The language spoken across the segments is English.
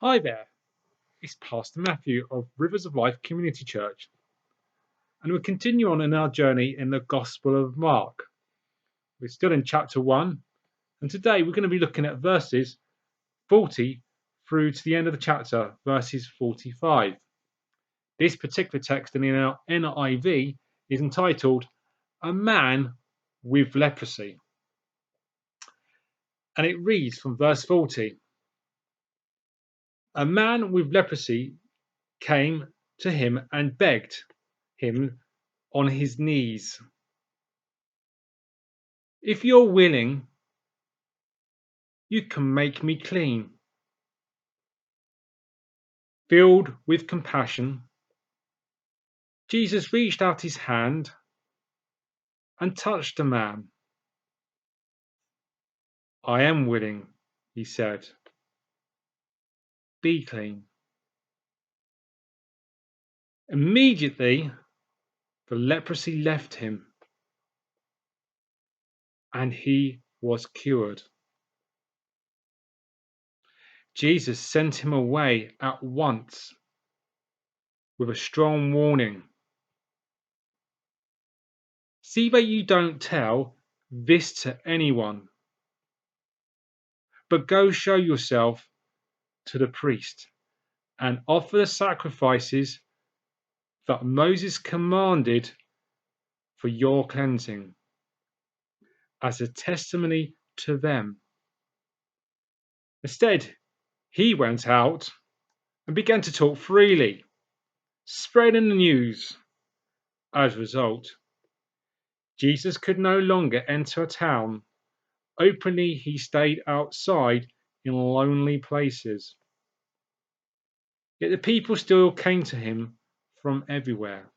Hi there, it's Pastor Matthew of Rivers of Life Community Church, and we'll continue on in our journey in the Gospel of Mark. We're still in chapter 1, and today we're going to be looking at verses 40 through to the end of the chapter, verses 45. This particular text in our NIV is entitled A Man with Leprosy, and it reads from verse 40. A man with leprosy came to him and begged him on his knees, "If you're willing, you can make me clean." Filled with compassion, Jesus reached out his hand and touched the man. "I am willing," he said. "Be clean." Immediately, the leprosy left him, and he was cured. Jesus sent him away at once with a strong warning. "See that you don't tell this to anyone, but go show yourself to the priest and offer the sacrifices that Moses commanded for your cleansing, as a testimony to them." Instead, he went out and began to talk freely, spreading the news. As a result, Jesus could no longer enter a town. Openly, he stayed outside in lonely places. Yet the people still came to him from everywhere.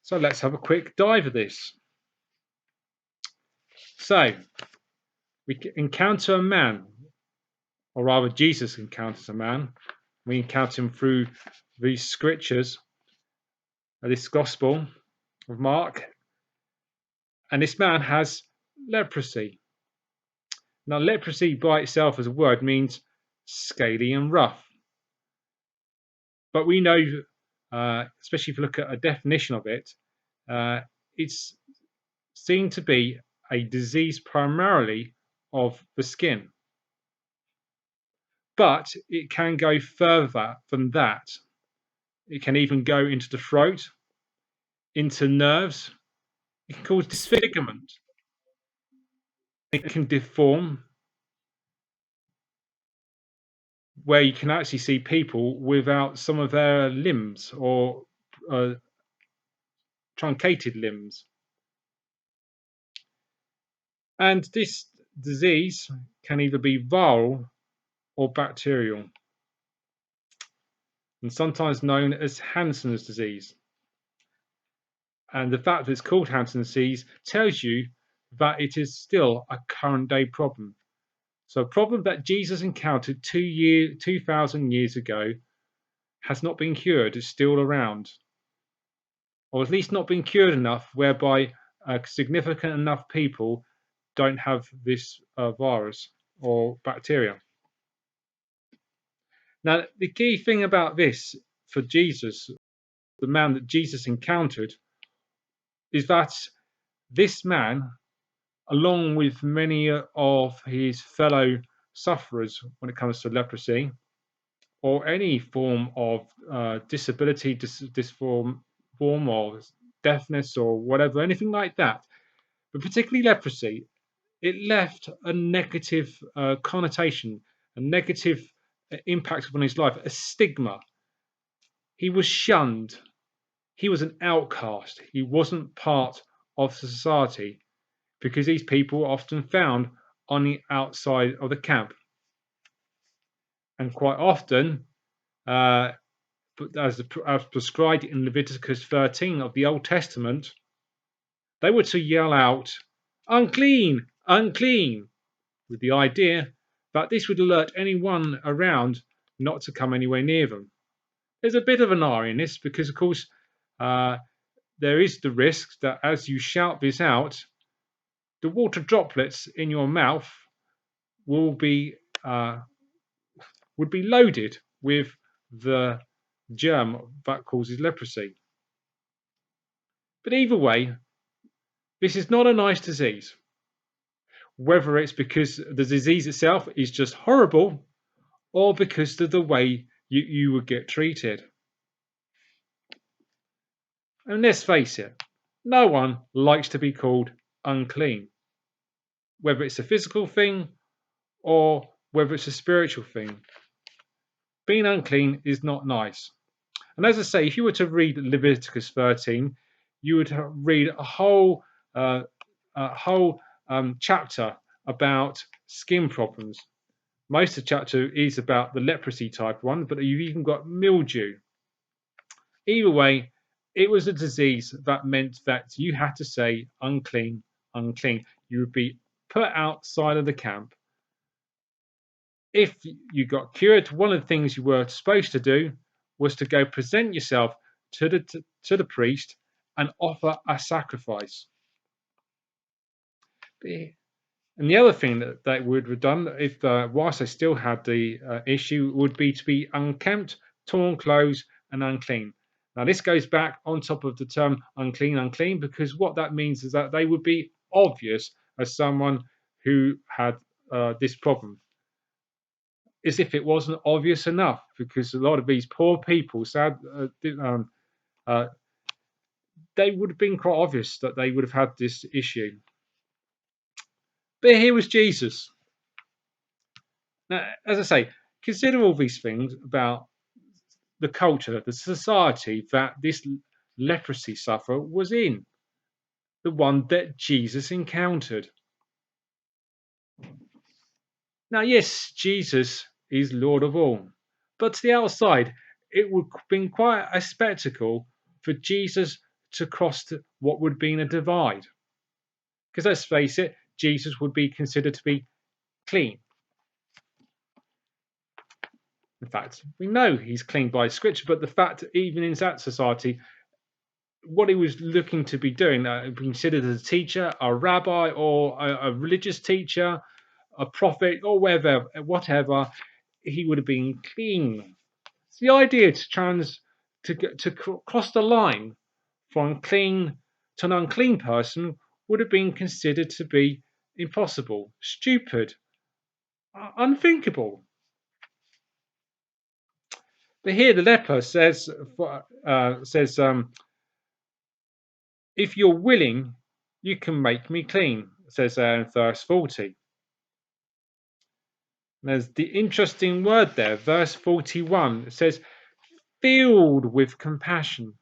So let's have a quick dive of this. So we encounter a man, or rather Jesus encounters a man. We encounter him through these scriptures, this Gospel of Mark, and this man has leprosy. Now, leprosy by itself as a word means scaly and rough, but we know, especially if you look at a definition of it, it's seen to be a disease primarily of the skin. But it can go further than that. It can even go into the throat, into nerves. It can cause disfigurement. It can deform, where you can actually see people without some of their limbs or truncated limbs. And this disease can either be viral or bacterial, and sometimes known as Hansen's disease. And the fact that it's called Hansen's disease tells you that it is still a current day problem. So a problem that Jesus encountered 2,000 years ago has not been cured, is still around, or at least not been cured enough whereby significant enough people don't have this virus or bacteria. Now, the key thing about this for Jesus, the man that Jesus encountered, is that this man, along with many of his fellow sufferers when it comes to leprosy or any form of disability, form of deafness or whatever, anything like that, but particularly leprosy, it left a negative connotation, a negative impact upon his life, a stigma. He was shunned. He was an outcast. He wasn't part of society because these people were often found on the outside of the camp. And quite often, as prescribed in Leviticus 13 of the Old Testament, they were to yell out, "Unclean, unclean," with the idea that this would alert anyone around not to come anywhere near them. There's a bit of an irony in this because, of course, there is the risk that as you shout this out, the water droplets in your mouth will be would be loaded with the germ that causes leprosy. But either way, this is not a nice disease. Whether it's because the disease itself is just horrible or because of the way you would get treated. And let's face it, no one likes to be called unclean, whether it's a physical thing or whether it's a spiritual thing. Being unclean is not nice. And as I say, if you were to read Leviticus 13, you would read a whole chapter about skin problems. Most of the chapter is about the leprosy type one, but you've even got mildew. Either way, it was a disease that meant that you had to say unclean, unclean. You would be put outside of the camp. If you got cured, one of the things you were supposed to do was to go present yourself to the priest and offer a sacrifice. And the other thing that they would have done, if whilst they still had the issue, would be to be unkempt, torn clothes, and unclean. Now, this goes back on top of the term unclean, unclean, because what that means is that they would be obvious as someone who had this problem. As if it wasn't obvious enough, because a lot of these poor people, they would have been quite obvious that they would have had this issue. But here was Jesus. Now, as I say, consider all these things about the culture, the society that this leprosy sufferer was in, the one that Jesus encountered. Now, yes, Jesus is Lord of all, but to the outside, it would have been quite a spectacle for Jesus to cross what would have been a divide. Because let's face it, Jesus would be considered to be clean. In fact, we know he's clean by scripture, but the fact even in that society, what he was looking to be doing, considered as a teacher, a rabbi, or a religious teacher, a prophet, or whatever, he would have been clean. So the idea to cross the line from clean to an unclean person would have been considered to be impossible, stupid, unthinkable. But here the leper says, if you're willing, you can make me clean, says there in verse 40. There's the interesting word there, verse 41. It says, filled with compassion.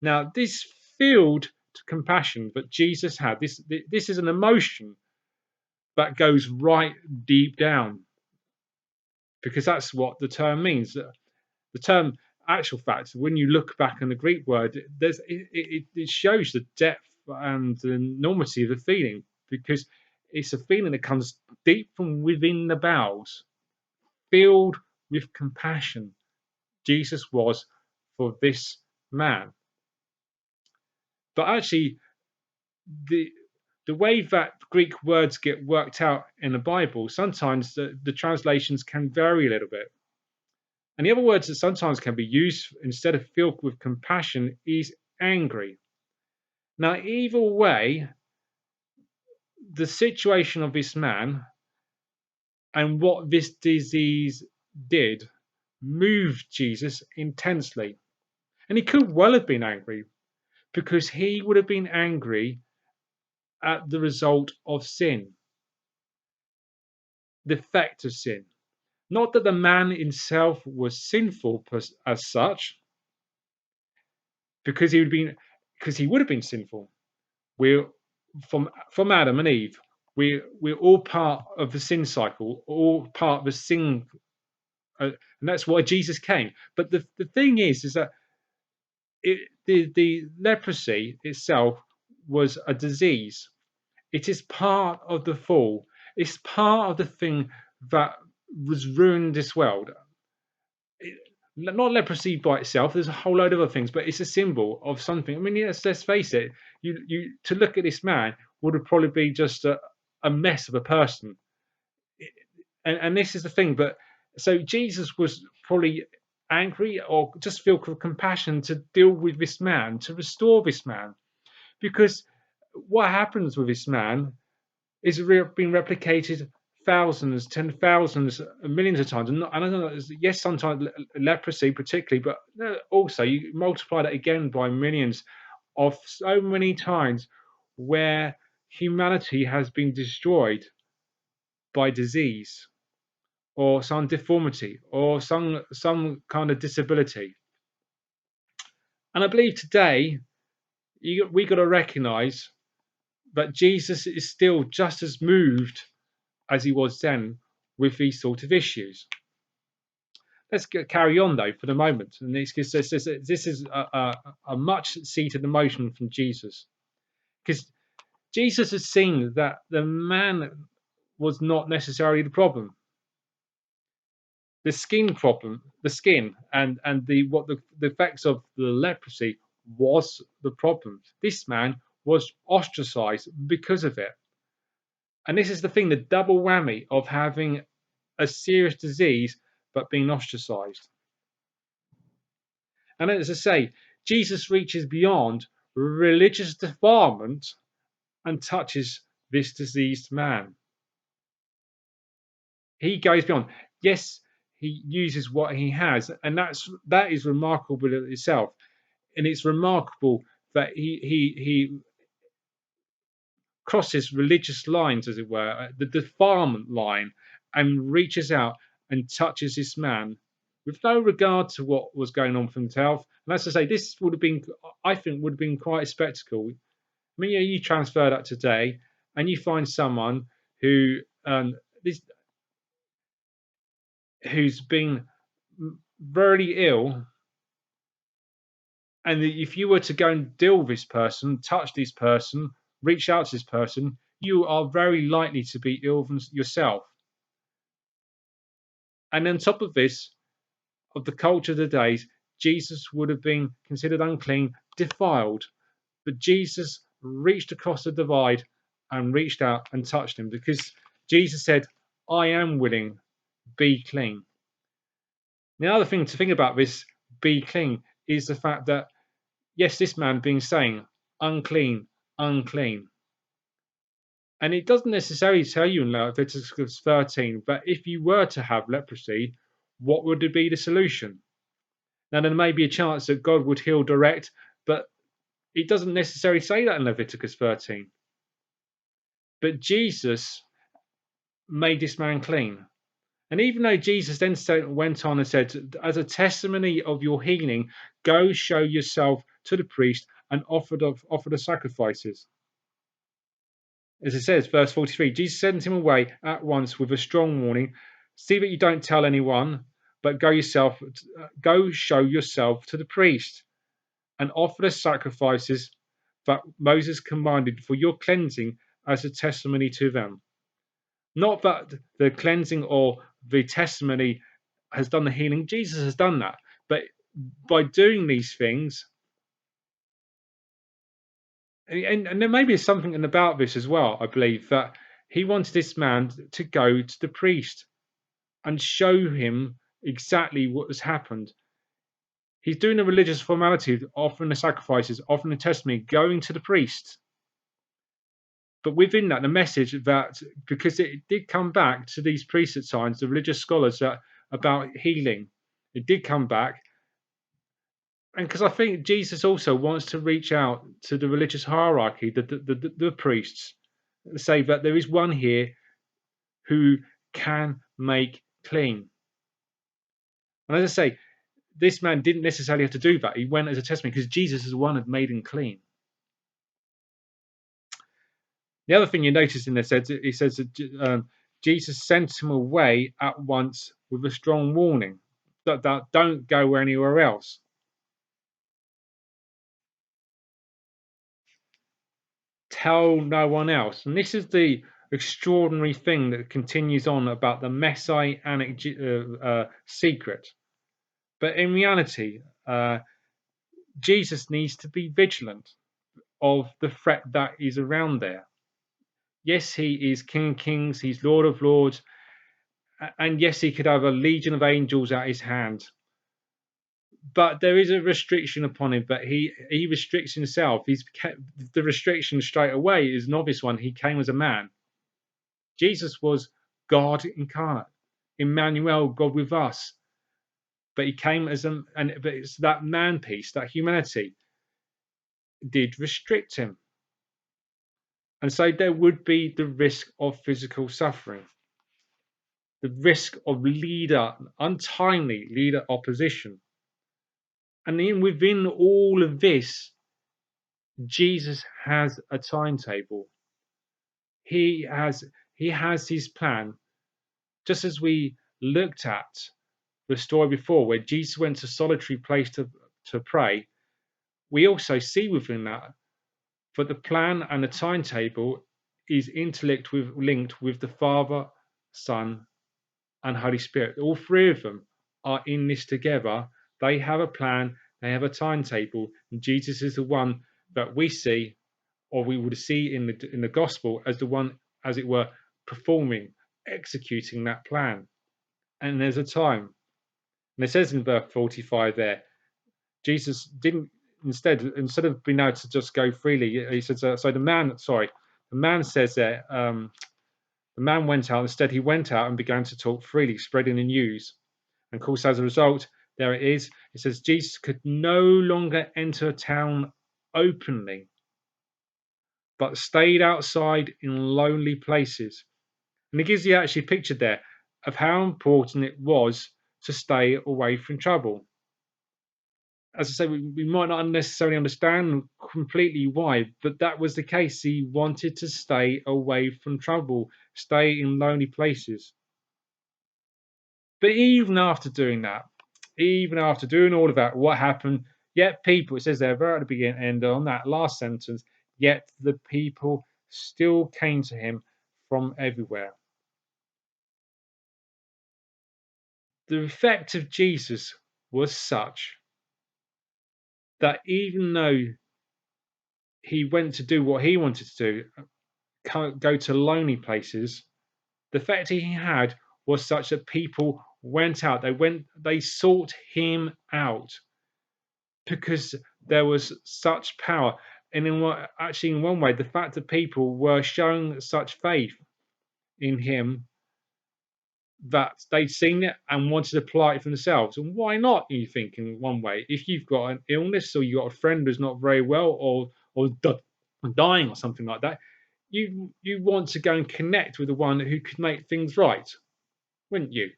Now, this filled to compassion that Jesus had, this is an emotion that goes right deep down, because that's what the term means. The term, actual fact, when you look back on the Greek word, it shows the depth and the enormity of the feeling, because it's a feeling that comes deep from within the bowels, filled with compassion. Jesus was for this man. But actually, the way that Greek words get worked out in the Bible, sometimes the translations can vary a little bit. And the other words that sometimes can be used instead of filled with compassion is angry. Now, either way, the situation of this man and what this disease did moved Jesus intensely. And he could well have been angry, because he would have been angry at the result of sin, the effect of sin. Not that the man himself was sinful as such, because he would have been sinful. We're from Adam and Eve. We're all part of the sin cycle, all part of the sin, and that's why Jesus came. But the thing is that the leprosy itself was a disease. It is part of the fall. It's part of the thing that was ruined this world. Not leprosy by itself. There's a whole load of other things, but it's a symbol of something. I mean, yes, let's face it. You to look at this man would have probably been just a mess of a person. And this is the thing. But so Jesus was probably angry or just feel compassion to deal with this man, to restore this man, because what happens with this man is being replicated thousands, 10,000s, millions of times. And I don't know, yes, sometimes leprosy particularly, but also you multiply that again by millions of so many times where humanity has been destroyed by disease or some deformity or some kind of disability. And I believe today we got to recognize that Jesus is still just as moved as he was then with these sort of issues. Let's carry on though for the moment, and this is a much-seated emotion from Jesus, because Jesus has seen that the man was not necessarily the problem. The skin problem, the skin, and the effects of the leprosy was the problem. This man was ostracized because of it, and this is the thing: the double whammy of having a serious disease but being ostracized. And as I say, Jesus reaches beyond religious defilement and touches this diseased man. He goes beyond. Yes, he uses what he has, and that is remarkable in itself. And it's remarkable that he crosses religious lines, as it were, the defilement line, and reaches out and touches this man with no regard to what was going on for himself. And as I say, this would have been, I think, would have been quite a spectacle. I mean, you transfer that today, and you find someone who who's been very ill, and if you were to go and deal with this person, touch this person, reach out to this person, you are very likely to be ill yourself. And on top of this, of the culture of the days, Jesus would have been considered unclean, defiled. But Jesus reached across the divide and reached out and touched him, because Jesus said, I am willing, be clean. The other thing to think about this, be clean, is the fact that, yes, this man being saying, unclean, unclean. And it doesn't necessarily tell you in Leviticus 13, but if you were to have leprosy, what would be the solution? Now, there may be a chance that God would heal direct, but it doesn't necessarily say that in Leviticus 13. But Jesus made this man clean. And even though Jesus then went on and said, as a testimony of your healing, go show yourself to the priest and offer the sacrifices. As it says, verse 43, Jesus sent him away at once with a strong warning. See that you don't tell anyone, but go show yourself to the priest and offer the sacrifices that Moses commanded for your cleansing as a testimony to them. Not that the cleansing or the testimony has done the healing. Jesus has done that. But by doing these things, and there may be something about this as well, I believe, that he wanted this man to go to the priest and show him exactly what has happened. He's doing the religious formality, offering the sacrifices, offering the testimony, going to the priest. But within that, the message that, because it did come back to these priests at times, the religious scholars, about healing, it did come back. And because I think Jesus also wants to reach out to the religious hierarchy, the priests, say that there is one here who can make clean. And as I say, this man didn't necessarily have to do that. He went as a testimony because Jesus is the one who had made him clean. The other thing you notice in this, he says that Jesus sent him away at once with a strong warning that don't go anywhere else. Tell no one else. And this is the extraordinary thing that continues on about the messianic secret. But in reality, Jesus needs to be vigilant of the threat that is around there. Yes, he is King of Kings, he's Lord of Lords, And yes, he could have a legion of angels at his hand, but there is a restriction upon him. But he restricts himself. The restriction straight away is an obvious one. He came as a man. Jesus was God incarnate, Emmanuel, God with us. But he came as but it's that man piece, that humanity, did restrict him, and so there would be the risk of physical suffering, the risk of untimely leader opposition, and within all of this, Jesus has a timetable. He has his plan, just as we looked at the story before, where Jesus went to a solitary place to pray. We also see within that, but the plan and the timetable is linked with the Father, Son, and Holy Spirit. All three of them are in this together. They have a plan, they have a timetable, and Jesus is the one that we see, or we would see in the gospel, as the one, as it were, performing, executing that plan. And there's a time. And it says in verse 45 there, Jesus didn't instead of being able to just go freely, he says, so the man says there, the man went out. Instead, he went out and began to talk freely, spreading the news. And of course, as a result, there it is. It says Jesus could no longer enter a town openly, but stayed outside in lonely places. And it gives you actually a picture there of how important it was to stay away from trouble. As I say, we might not necessarily understand completely why, but that was the case. He wanted to stay away from trouble, stay in lonely places. But even after doing that, even after doing all of that, what happened? Yet people, it says there right at the beginning, and on that last sentence, yet the people still came to him from everywhere. The effect of Jesus was such that even though he went to do what he wanted to do, go to lonely places, the effect he had was such that people went out. They sought him out because there was such power. And in one way, the fact that people were showing such faith in him that they'd seen it and wanted to apply it for themselves. And why not, you think, in one way? If you've got an illness or you've got a friend who's not very well or dying or something like that, you want to go and connect with the one who could make things right, wouldn't you?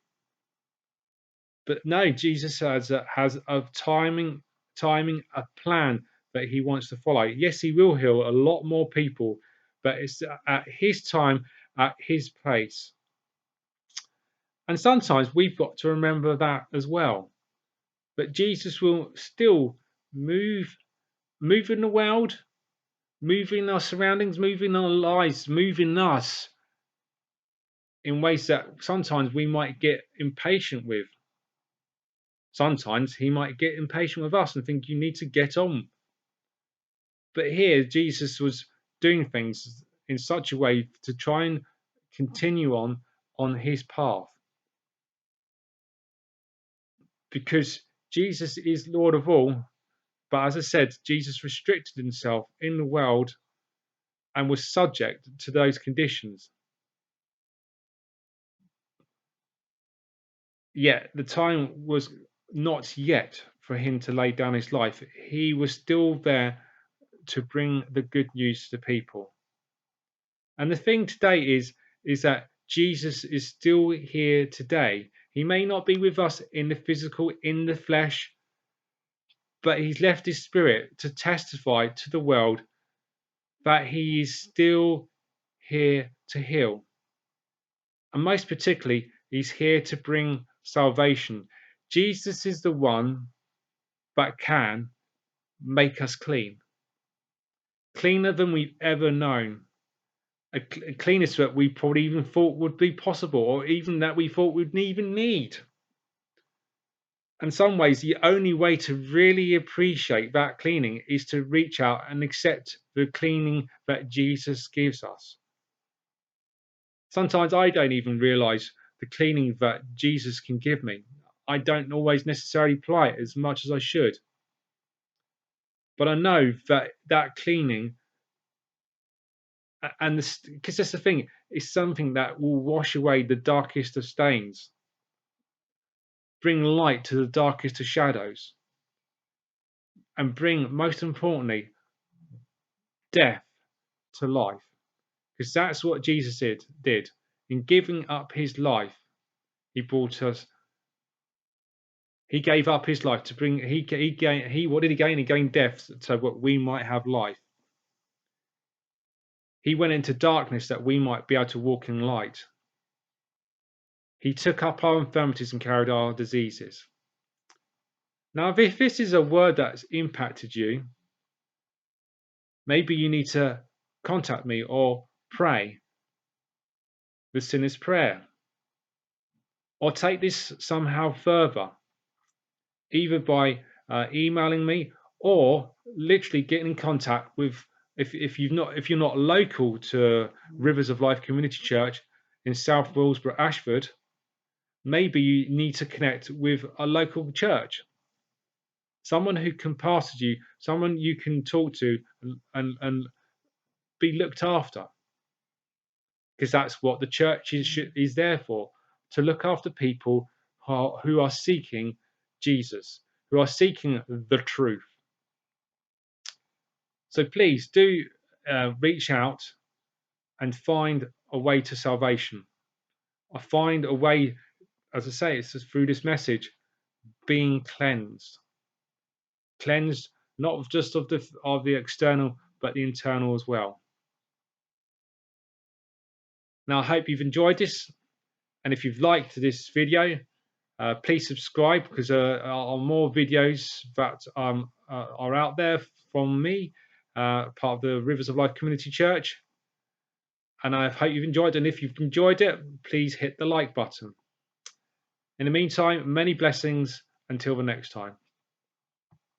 But no, Jesus has a timing, a plan that he wants to follow. Yes, he will heal a lot more people, but it's at his time, at his pace. And sometimes we've got to remember that as well. But Jesus will still move in the world, move in our surroundings, move in our lives, move in us in ways that sometimes we might get impatient with. Sometimes he might get impatient with us and think you need to get on. But here, Jesus was doing things in such a way to try and continue on his path. Because Jesus is Lord of all, but as I said, Jesus restricted himself in the world and was subject to those conditions. Yet the time was not yet for him to lay down his life. He was still there to bring the good news to people. And the thing today is that Jesus is still here today. He may not be with us in the physical, in the flesh, but he's left his spirit to testify to the world that he is still here to heal. And most particularly, he's here to bring salvation. Jesus is the one that can make us clean, cleaner than we've ever known. A cleanness that we probably even thought would be possible, or even that we thought we'd even need. In some ways, the only way to really appreciate that cleaning is to reach out and accept the cleaning that Jesus gives us. Sometimes I don't even realize the cleaning that Jesus can give me. I don't always necessarily apply it as much as I should, but I know that that cleaning, and because that's the thing, is something that will wash away the darkest of stains, bring light to the darkest of shadows, and bring, most importantly, death to life. Because that's what Jesus did. In giving up his life, he brought us. He gave up his life to bring. What did he gain? He gained death, so that we might have life. He went into darkness that we might be able to walk in light. He took up our infirmities and carried our diseases. Now, if this is a word that's impacted you, maybe you need to contact me or pray the sinner's prayer, or take this somehow further, either by emailing me or literally getting in contact with, if you're not local to Rivers of Life Community Church in South Willsborough, Ashford, maybe you need to connect with a local church, someone who can pastor you, someone you can talk to and be looked after, because that's what the church is there for, to look after people who are seeking Jesus, who are seeking the truth. So please do reach out and find a way to salvation. I find a way, as I say, it's just through this message, being cleansed not just of the external, but the internal as well. Now, I hope you've enjoyed this, and if you've liked this video, please subscribe, because there are more videos that are out there from me, part of the Rivers of Life Community Church. And I hope you've enjoyed it. And if you've enjoyed it, please hit the like button. In the meantime, many blessings until the next time.